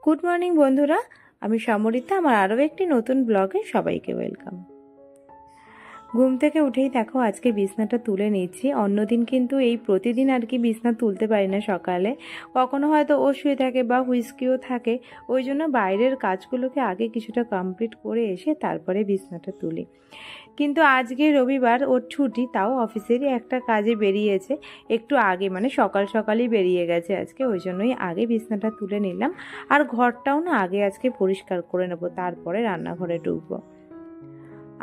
Good morning বন্ধুরা, আমি সমরিতা। আমার আরও একটি নতুন ব্লগে সবাইকে ওয়েলকাম। ঘুম থেকে উঠেই দেখো আজকে বিছনাটা তুলে নিচ্ছি। অন্যদিন কিন্তু এই প্রতিদিন আর কি বিছনা তুলতে পারি না সকালে, কখনো হয়তো ও শুয়ে থাকে বা হুইস্কিও থাকে, ওই জন্য বাইরের কাজগুলোকে আগে কিছুটা কমপ্লিট করে এসে তারপরে বিছনাটা তুলি। কিন্তু আজকে রবিবার, ওর ছুটি, তাও অফিসেরই একটা কাজে বেরিয়েছে, একটু আগে মানে সকাল সকালই বেরিয়ে গেছে আজকে, ওই জন্যই আগে বিছনাটা তুলে নিলাম। আর ঘরটাও না আগে আজকে পরিষ্কার করে নেবো, তারপরে রান্নাঘরে ঢুকবো।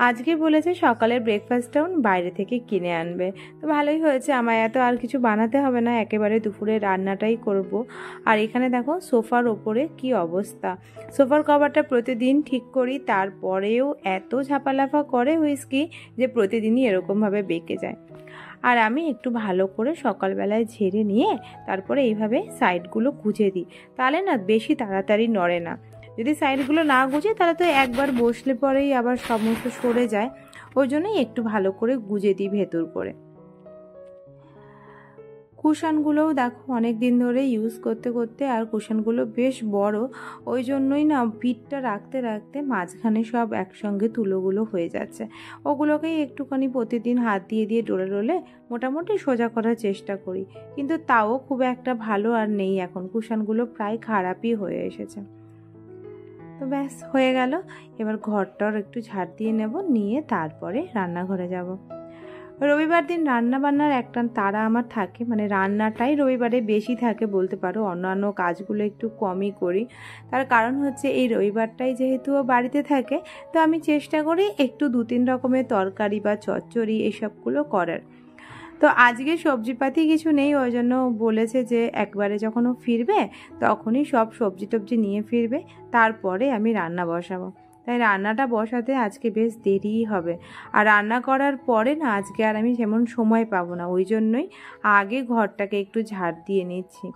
আজকে বলেছে সকালের ব্রেকফাস্টটাও বাইরে থেকে কিনে আনবে, তো ভালোই হয়েছে, আমায় এত আর কিছু বানাতে হবে না, একেবারে দুপুরে রান্নাটাই করব। আর এখানে দেখো সোফার ওপরে কি অবস্থা। সোফার কভারটা প্রতিদিন ঠিক করি, তারপরেও এত ঝাপালাফা করে হুইস্কি যে প্রতিদিনই এরকমভাবে বেঁকে যায়। আর আমি একটু ভালো করে সকালবেলায় ঝেড়ে নিয়ে তারপরে এইভাবে সাইডগুলো গুঁজে দিই, তাহলে না বেশি তাড়াতাড়ি নড়ে না। যদি সাইডগুলো না গুঁজে তাহলে তো একবার বসলে পরেই আবার সমস্ত সরে যায়, ওই জন্যই একটু ভালো করে গুঁজে দিই ভেতর করে। কুশনগুলোও দেখো অনেক দিন ধরে ইউজ করতে করতে আর কুশনগুলো বেশ বড়, ওই জন্যই না পিঠটা রাখতে রাখতে মাঝখানে সব একসঙ্গে তুলোগুলো হয়ে যাচ্ছে। ওগুলোকেই একটুখানি প্রতিদিন হাত দিয়ে দিয়ে ডলে ডলে মোটামুটি সোজা করার চেষ্টা করি, কিন্তু তাও খুব একটা ভালো আর নেই এখন, কুশনগুলো প্রায় খারাপই হয়ে এসেছে। তো ব্যাস হয়ে গেল, এবার ঘরটার একটু ঝাড় দিয়ে নেব, নিয়ে তারপরে রান্নাঘরে যাব। রবিবার দিন রান্না বান্নার একটা তাড়া আমার থাকে, মানে রান্নাটাই রবিবারে বেশি থাকে বলতে পারো, অন্যান্য কাজগুলো একটু কমই করি। তার কারণ হচ্ছে এই রবিবারটাই যেহেতু ও বাড়িতে থাকে, তো আমি চেষ্টা করি একটু 2-3 রকমের তরকারি বা চচ্চড়ি এসবগুলো করার। তো আজকে সবজিপাতি কিছু নেই, ওই জন্য বলেছে যে একবারে যখন ও ফিরবে তখনই সব সবজি টবজি নিয়ে ফিরবে, তারপরে আমি রান্না বসাবো। তাই রান্নাটা বসাতে আজকে বেশ দেরিই হবে। আর রান্না করার পরে না আজকে আর আমি যেমন সময় পাবো না, ওই জন্যই আগে ঘরটাকে একটু ঝাড় দিয়ে নিচ্ছি।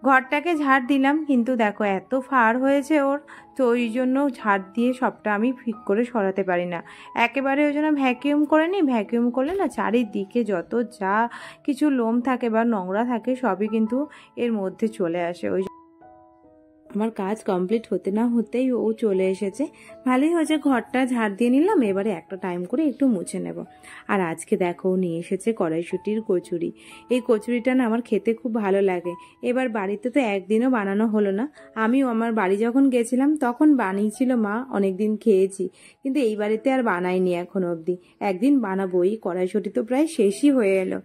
ঘরটাকে ঝাড় দিলাম, কিন্তু দেখো এত ফাড় হয়েছে ওর, তো ওই জন্য ঝাড় দিয়ে সবটা আমি ঠিক করে সরাতে পারি না একেবারে, ওই জন্য ভ্যাকিউম করে নিই। ভ্যাকিউম করলে না চারিদিকে যত যা কিছু লোম থাকে বা নোংরা থাকে সবই কিন্তু এর মধ্যে চলে আসে। ওই আমার কাজ কমপ্লিট হতে না হতেই ও চলে এসেছে। ভালোই হয়েছে, ঘরটা ঝাড় দিয়ে নিলাম, এবারে একটা টাইম করে একটু মুছে নেব। আর আজকে দেখো নিয়ে এসেছে কড়াইশুঁটির কচুরি। এই কচুরিটা না আমার খেতে খুব ভালো লাগে। এবার বাড়িতে তো একদিনও বানানো হলো না, আমিও আমার বাড়ি যখন গেছিলাম তখন বানিয়েছিল মা, অনেকদিন খেয়েছি, কিন্তু এই বাড়িতে আর বানাইনি এখন অবধি। একদিন বানাবোই, কড়াইশুঁটি তো প্রায় শেষই হয়ে এলো।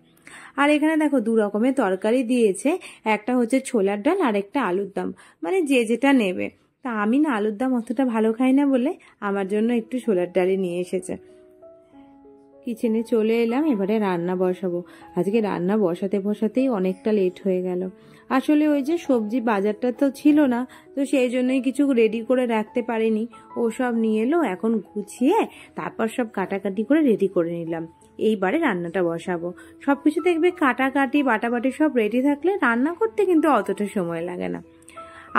আর এখানে দেখো 2 রকমের তরকারি দিয়েছে, একটা হচ্ছে ছোলার ডাল আর একটা আলুর দম, মানে যে যেটা নেবে। তা আমি না আলুর দম অতটা ভালো খাই না বলে আমার জন্য একটু ছোলার ডালই নিয়ে এসেছে। কিচেনে চলে এলাম, এবারে রান্না বসাবো। আজকে রান্না বসাতে বসাতেই অনেকটা লেট হয়ে গেল। আসলে ওই যে সবজি বাজারটা তো ছিল না, তো সেই জন্যই কিছু রেডি করে রাখতে পারিনি। ও সব নিয়ে এলো, এখন গুছিয়ে তারপর সব কাটাকাটি করে রেডি করে নিলাম। এইবারে রান্নাটা বসাবো। সবকিছু দেখবে কাটাকাটি বাটাবাটি সব রেডি থাকলে রান্না করতে কিন্তু অতটা সময় লাগে না।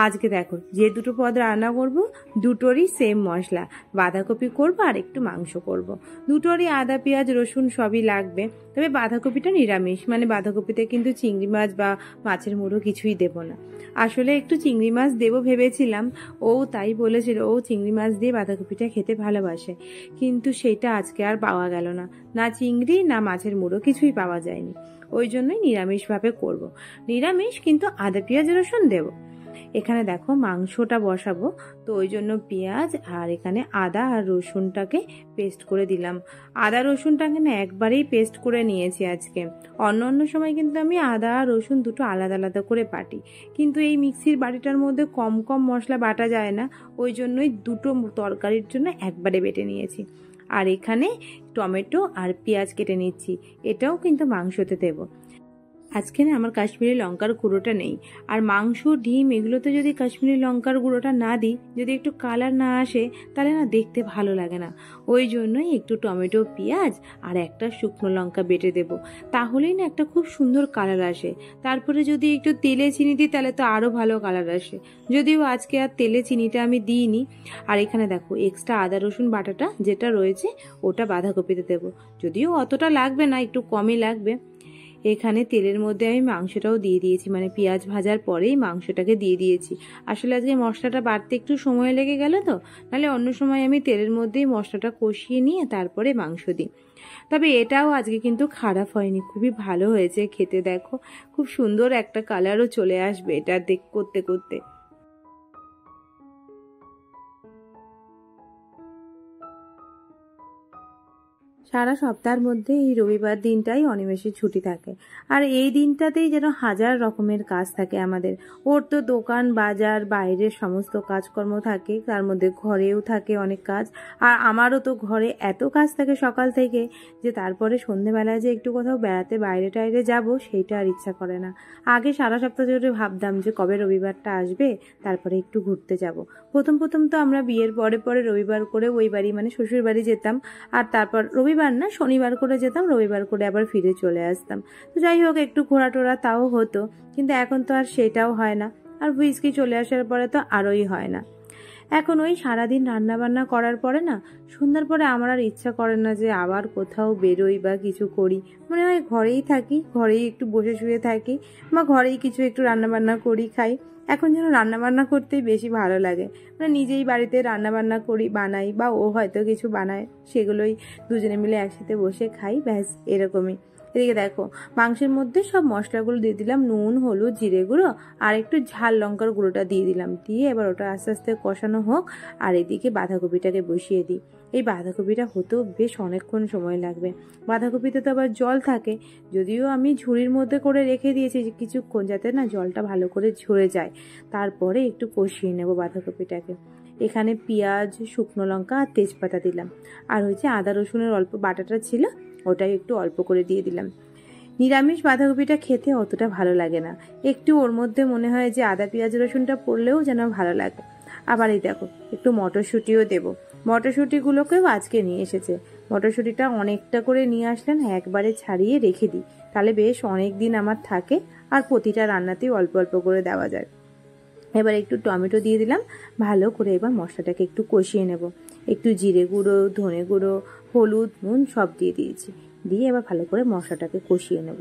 আজকে দেখো যে 2টো পদ রান্না করব, দুটোরই সেম মশলা। বাঁধাকপি করব আর একটু মাংস করব, দুটোরই আদা পেঁয়াজ রসুন সবই লাগবে। তবে বাঁধাকপিটা নিরামিষ, মানে বাঁধাকপিতে কিন্তু চিংড়ি মাছ বা মাছের মুড়ো কিছুই দেব না। আসলে একটু চিংড়ি মাছ দেবো ভেবেছিলাম, ও তাই বলেছিল, ও চিংড়ি মাছ দিয়ে বাঁধাকপিটা খেতে ভালোবাসে, কিন্তু সেটা আজকে আর পাওয়া গেল না। না চিংড়ি না মাছের মুড়ো কিছুই পাওয়া যায়নি, ওই জন্যই নিরামিষভাবে করব। নিরামিষ কিন্তু আদা পেঁয়াজ রসুন দেবো। এখানে দেখো মাংসটা বসাবো, তো ওই জন্য পেঁয়াজ আর এখানে আদা আর রসুনটাকে পেস্ট করে দিলাম। আদা রসুনটাকে না একবারেই পেস্ট করে নিয়েছি আজকে। অন্য অন্য সময় কিন্তু আমি আদা আর রসুন দুটো আলাদা আলাদা করে বাটি, কিন্তু এই মিক্সির বাটিটার মধ্যে কম কম মশলা বাটা যায় না, ওই জন্যই দুটো তরকারির জন্য একবারে বেটে নিয়েছি। আর এখানে টমেটো আর পেঁয়াজ কেটে নিচ্ছি, এটাও কিন্তু মাংসতে দেবো। আজকে না আমার কাশ্মীরি লঙ্কার গুঁড়োটা নেই, আর মাংস ডিম এগুলোতে যদি কাশ্মীরি লঙ্কার গুঁড়োটা না দিই, যদি একটু কালার না আসে তাহলে না দেখতে ভালো লাগে না। ওই জন্যই একটু টমেটো পেঁয়াজ আর একটা শুকনো লঙ্কা বেটে দেব, তাহলেই না একটা খুব সুন্দর কালার আসে। তারপরে যদি একটু তেলে চিনি দিই তাহলে তো আরও ভালো কালার আসে, যদিও আজকে আর তেলে চিনিটা আমি দিইনি। আর এখানে দেখো এক্সট্রা আদা রসুন বাটাটা যেটা রয়েছে ওটা বাঁধাকপিতে দেবো, যদিও অতটা লাগবে না, একটু কমই লাগবে। এখানে তেলের মধ্যে আমি মাংসটাও দিয়ে দিয়েছি, মানে পেঁয়াজ ভাজার পরেই মাংসটাকে দিয়ে দিয়েছি। আসলে আজকে মশলাটা বাড়তে একটু সময় লেগে গেল, তো নাহলে অন্য সময় আমি তেলের মধ্যেই মশলাটা কষিয়ে নিয়ে তারপরে মাংস দিই। তবে এটাও আজকে কিন্তু খারাপ হয়নি, খুবই ভালো হয়েছে খেতে। দেখো খুব সুন্দর একটা কালারও চলে আসবে এটা করতে করতে। সারা সপ্তাহের মধ্যে এই রবিবার দিনটাই অনিমেষের ছুটি থাকে, আর এই দিনটাতেই যেন হাজার রকমের কাজ থাকে আমাদের। ওর তো দোকান বাজার বাইরের সমস্ত কাজকর্ম থাকে, তার মধ্যে ঘরেও থাকে অনেক কাজ। আর আমারও তো ঘরে এত কাজ থাকে সকাল থেকে, যে তারপরে সন্ধেবেলায় যে একটু কোথাও বেড়াতে বাইরে টাইরে যাব সেইটা আর ইচ্ছা করে না। আগে সারা সপ্তাহ ধরে ভাবতাম যে কবে রবিবারটা আসবে, তারপরে একটু ঘুরতে যাব। প্রথম প্রথম তো আমরা বিয়ের পরে পরে রবিবার করে ওই বাড়ি মানে শ্বশুর বাড়ি যেতাম, আর তারপর রবিবার না শনিবার করে যেতাম, রবিবার করে আবার ফিরে চলে আসতাম। তো যাই হোক একটু ঘোরা টোরা তাও হতো, কিন্তু এখন তো আর সেটাও হয় না। আর হুইস্কি চলে আসার পরে তো আরোই হয় না। এখন ওই সারাদিন রান্না বান্না করার পরে না সন্ধ্যার পরে আমার আর ইচ্ছা করে না যে আবার কোথাও বেরোই বা কিছু করি। মনে হয় ঘরেই থাকি, ঘরেই একটু বসে শুয়ে থাকি, বা ঘরেই কিছু একটু রান্না বান্না করি খাই। এখন যেন রান্না বান্না করতেই বেশি ভালো লাগে, মানে নিজেই বাড়িতে রান্না বান্না করি, বানাই, বা ও হয়তো কিছু বানায়, সেগুলোই দুজনে মিলে একসাথে বসে খাই, ব্যাস এরকমই। এদিকে দেখো মাংসের মধ্যে সব মশলাগুলো দিয়ে দিলাম, নুন হলুদ জিরে গুঁড়ো আর একটু ঝাল লঙ্কার গুঁড়োটা দিয়ে দিলাম, দিয়ে এবার ওটা আস্তে আস্তে কষানো হোক। আর এদিকে বাঁধাকপিটাকে বসিয়ে দিই। এই বাঁধাকপিটা হতেও বেশ অনেকক্ষণ সময় লাগবে, বাঁধাকপিতে তো আবার জল থাকে। যদিও আমি ঝুড়ির মধ্যে করে রেখে দিয়েছি কিছুক্ষণ, যাতে না জলটা ভালো করে ঝরে যায়। তারপরে একটু কষিয়ে নেব বাঁধাকপিটাকে। এখানে পেঁয়াজ শুকনো লঙ্কা আর তেজপাতা দিলাম, আর হচ্ছে আদা রসুনের অল্প বাটাটা ছিল, ওটাই একটু অল্প করে দিয়ে দিলাম। নিরামিষ বাঁধাকপিটা খেতে অতটা ভালো লাগে না, একটু ওর মধ্যে মনে হয় যে আদা পেঁয়াজ রসুনটা পড়লেও যেন ভালো লাগে। আবার এই দেখো একটু মটরশুঁটিও দেবো, মটরশুঁটিগুলোকেও আজকে নিয়ে এসেছে। মটরশুঁটিটা অনেকটা করে নিয়ে আসলেন, একবারে ছাড়িয়ে রেখে দিই, তাহলে বেশ অনেক দিন আমার থাকে, আর প্রতিটা রান্নাতেই অল্প অল্প করে দেওয়া যায়। এবার একটু টমেটো দিয়ে দিলাম, ভালো করে এবার মশলাটাকে একটু কষিয়ে নেব। একটু জিরে গুঁড়ো ধনে গুঁড়ো হলুদ নুন সব দিয়ে দিয়েছি, দিয়ে এবার ভালো করে মশলাটাকে কষিয়ে নেব।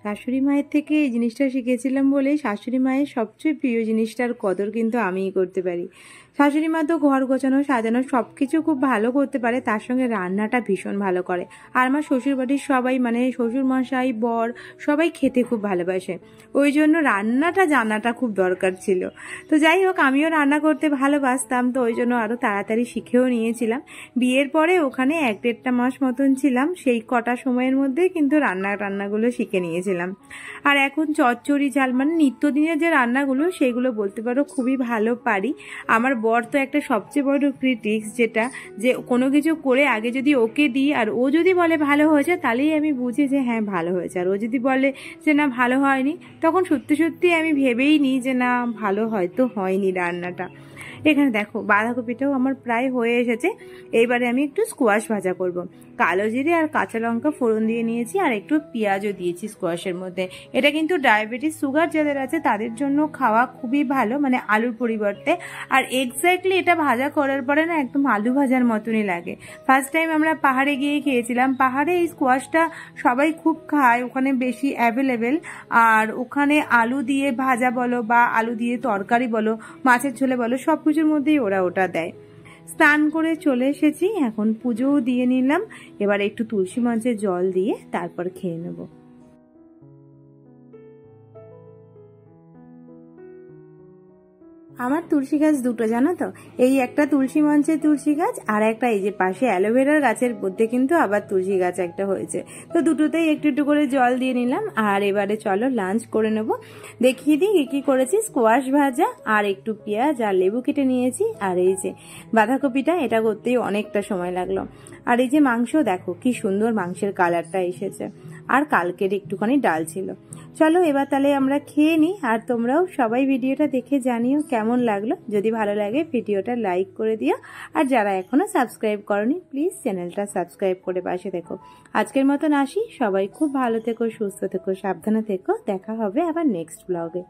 শাশুড়ি মায়ের থেকে এই জিনিসটা শিখেছিলাম বলেই শাশুড়ি মায়ের সবচেয়ে প্রিয় জিনিসটার কদর কিন্তু আমিই করতে পারি। শাশুড়ি মা তো ঘর গোছানো সাজানো সব কিছু খুব ভালো করতে পারে, তার সঙ্গে রান্নাটা ভীষণ ভালো করে। আর আমার শ্বশুর বাড়ির সবাই মানে শ্বশুর মশাই বর সবাই খেতে খুব ভালোবাসে, ওই জন্য রান্নাটা জানাটা খুব দরকার ছিল। তো যাই হোক আমিও রান্না করতে ভালোবাসতাম, তো ওই জন্য আরও তাড়াতাড়ি শিখেও নিয়েছিলাম। বিয়ের পরে ওখানে 1-1.5 মাস মতন ছিলাম, সেই কটা সময়ের মধ্যে কিন্তু রান্নাগুলো শিখে নিয়েছিলাম। আর এখন চচ্চড়ি ঝাল মানে নিত্যদিনের যে রান্নাগুলো সেগুলো বলতে পারো খুবই ভালো পারি। আমার বর তো একটা সবচেয়ে বড় ক্রিটিক্স, যেটা যে কোনো কিছু করে আগে যদি ওকে দিই আর ও যদি বলে ভালো হয়েছে, তাহলেই আমি বুঝি যে হ্যাঁ ভালো হয়েছে। আর ও যদি বলে যে না ভালো হয়নি, তখন সত্যি সত্যি আমি ভেবেই নিই যে না ভালো হয়তো হয়নি রান্নাটা। এখানে দেখো বাঁধাকপিটাও আমার প্রায় হয়ে এসেছে। এইবারে আমি একটু স্কোয়াশ ভাজা করব। কালো জিরে আর কাঁচা লঙ্কা ফোড়ন দিয়ে নিয়েছি, আর একটু পেঁয়াজও দিয়েছি স্কোয়াশের মধ্যে। এটা কিন্তু ডায়াবেটিস সুগার যাদের আছে তাদের জন্য খাওয়া খুবই ভালো, মানে আলুর পরিবর্তে। আর এক্স্যাক্টলি এটা ভাজা করার পরে না একদম আলু ভাজার মতনই লাগে। ফার্স্ট টাইম আমরা পাহাড়ে গিয়ে খেয়েছিলাম, পাহাড়ে এই স্কোয়াশটা সবাই খুব খায়, ওখানে বেশি অ্যাভেলেবেল। আর ওখানে আলু দিয়ে ভাজা বলো বা আলু দিয়ে তরকারি বলো মাছের ঝোলে বলো সব কিছুর মধ্যেই ওরা ওটা দেয়। স্নান করে চলে এসেছি, এখন পুজোও দিয়ে নিলাম। এবার একটু তুলসী মঞ্চে জল দিয়ে তারপর খেয়ে নেব। আমার তুলসী গাছ দুটো জানো তো, এই একটা তুলসী মঞ্চে তুলসী গাছ, আর একটা এই যে পাশে অ্যালোভেরার গাছের মধ্যে কিন্তু আবার তুলসী গাছ একটা হয়েছে। তো দুটোতেই একটু একটু করে জল দিয়ে নিলাম। আর এবারে চলো লাঞ্চ করে নেব। দেখিয়ে দিই কি কি করেছি। স্কোয়াশ ভাজা আর একটু পেঁয়াজ আর লেবু কেটে নিয়েছি, আর এই যে বাঁধাকপিটা, এটা করতেই অনেকটা সময় লাগলো। আর এই যে মাংস দেখো কি সুন্দর মাংসের কালারটা এসেছে, আর কালকের একটুখানি ডাল ছিল। চলো এবার তাহলে আমরা খেয়ে নিই, আর তোমরাও সবাই ভিডিওটা দেখে জানিও কেমন লাগলো। যদি ভালো লাগে ভিডিওটা লাইক করে দিও, আর যারা এখনো সাবস্ক্রাইব করনি প্লিজ চ্যানেলটা সাবস্ক্রাইব করে পাশে থেকো। আজকের মতন আসি, সবাই খুব ভালো থেকো, সুস্থ থেকো, সাবধানে থেকো। দেখা হবে আবার নেক্সট ব্লগে।